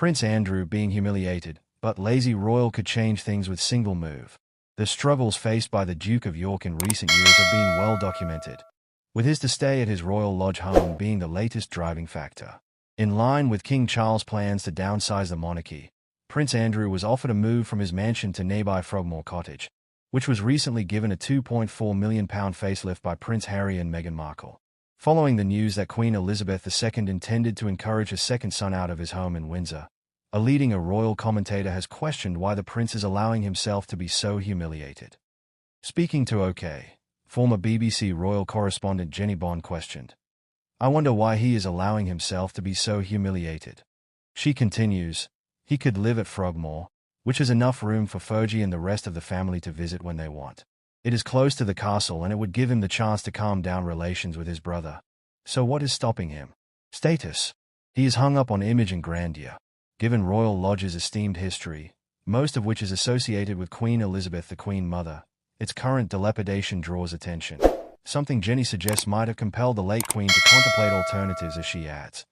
Prince Andrew being humiliated, but lazy royal could change things with single move. The struggles faced by the Duke of York in recent years have been well documented, with his stay at his Royal Lodge home being the latest driving factor. In line with King Charles' plans to downsize the monarchy, Prince Andrew was offered a move from his mansion to nearby Frogmore Cottage, which was recently given a £2.4 million facelift by Prince Harry and Meghan Markle. Following the news that Queen Elizabeth II intended to encourage a second son out of his home in Windsor, a leading royal commentator has questioned why the prince is allowing himself to be so humiliated. Speaking to OK, former BBC royal correspondent Jenny Bond questioned, "I wonder why he is allowing himself to be so humiliated." She continues, "He could live at Frogmore, which is enough room for Fergie and the rest of the family to visit when they want. It is close to the castle and it would give him the chance to calm down relations with his brother. So what is stopping him? Status. He is hung up on image and grandeur. Given Royal Lodge's esteemed history, most of which is associated with Queen Elizabeth the Queen Mother, its current dilapidation draws attention. Something Jenny suggests might have compelled the late Queen to contemplate alternatives, as she adds.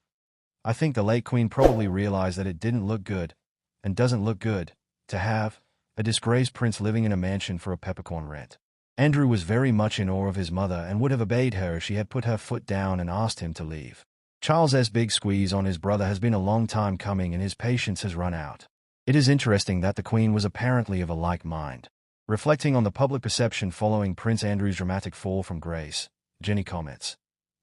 I think the late Queen probably realized that it didn't look good, and doesn't look good, to have a disgraced prince living in a mansion for a peppercorn rent. Andrew was very much in awe of his mother and would have obeyed her if she had put her foot down and asked him to leave. Charles's big squeeze on his brother has been a long time coming and his patience has run out. It is interesting that the Queen was apparently of a like mind. Reflecting on the public perception following Prince Andrew's dramatic fall from grace, Jenny comments,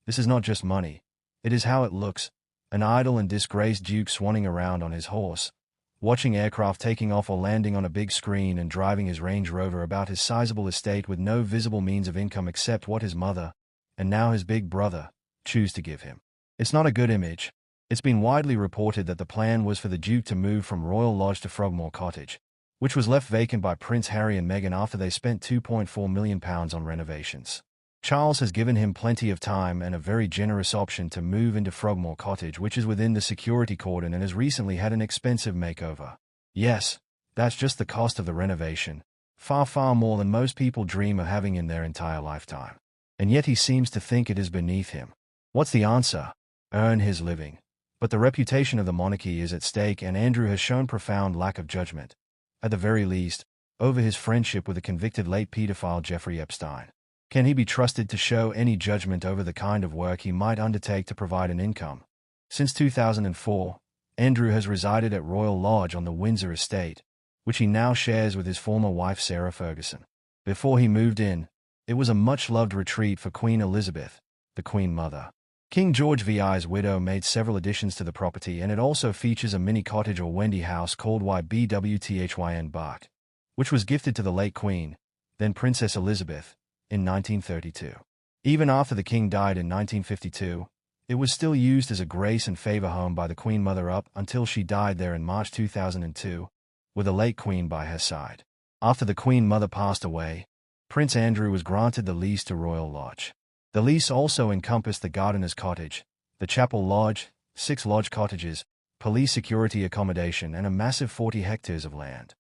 "This is not just money. It is how it looks. An idle and disgraced duke swanning around on his horse, watching aircraft taking off or landing on a big screen and driving his Range Rover about his sizable estate with no visible means of income except what his mother, and now his big brother, choose to give him. It's not a good image." It's been widely reported that the plan was for the Duke to move from Royal Lodge to Frogmore Cottage, which was left vacant by Prince Harry and Meghan after they spent £2.4 million on renovations. Charles has given him plenty of time and a very generous option to move into Frogmore Cottage, which is within the security cordon and has recently had an expensive makeover. Yes, that's just the cost of the renovation, far, far more than most people dream of having in their entire lifetime. And yet he seems to think it is beneath him. What's the answer? Earn his living. But the reputation of the monarchy is at stake, and Andrew has shown profound lack of judgment, at the very least, over his friendship with the convicted late pedophile Jeffrey Epstein. Can he be trusted to show any judgment over the kind of work he might undertake to provide an income? Since 2004, Andrew has resided at Royal Lodge on the Windsor estate, which he now shares with his former wife Sarah Ferguson. Before he moved in, it was a much-loved retreat for Queen Elizabeth, the Queen Mother. King George VI's widow made several additions to the property, and it also features a mini cottage or Wendy house called YBWTHYN Bark, which was gifted to the late Queen, then Princess Elizabeth, in 1932. Even after the King died in 1952, it was still used as a grace and favor home by the Queen Mother up until she died there in March 2002, with the late Queen by her side. After the Queen Mother passed away, Prince Andrew was granted the lease to Royal Lodge. The lease also encompassed the Gardener's Cottage, the Chapel Lodge, 6 lodge cottages, police security accommodation, and a massive 40 hectares of land.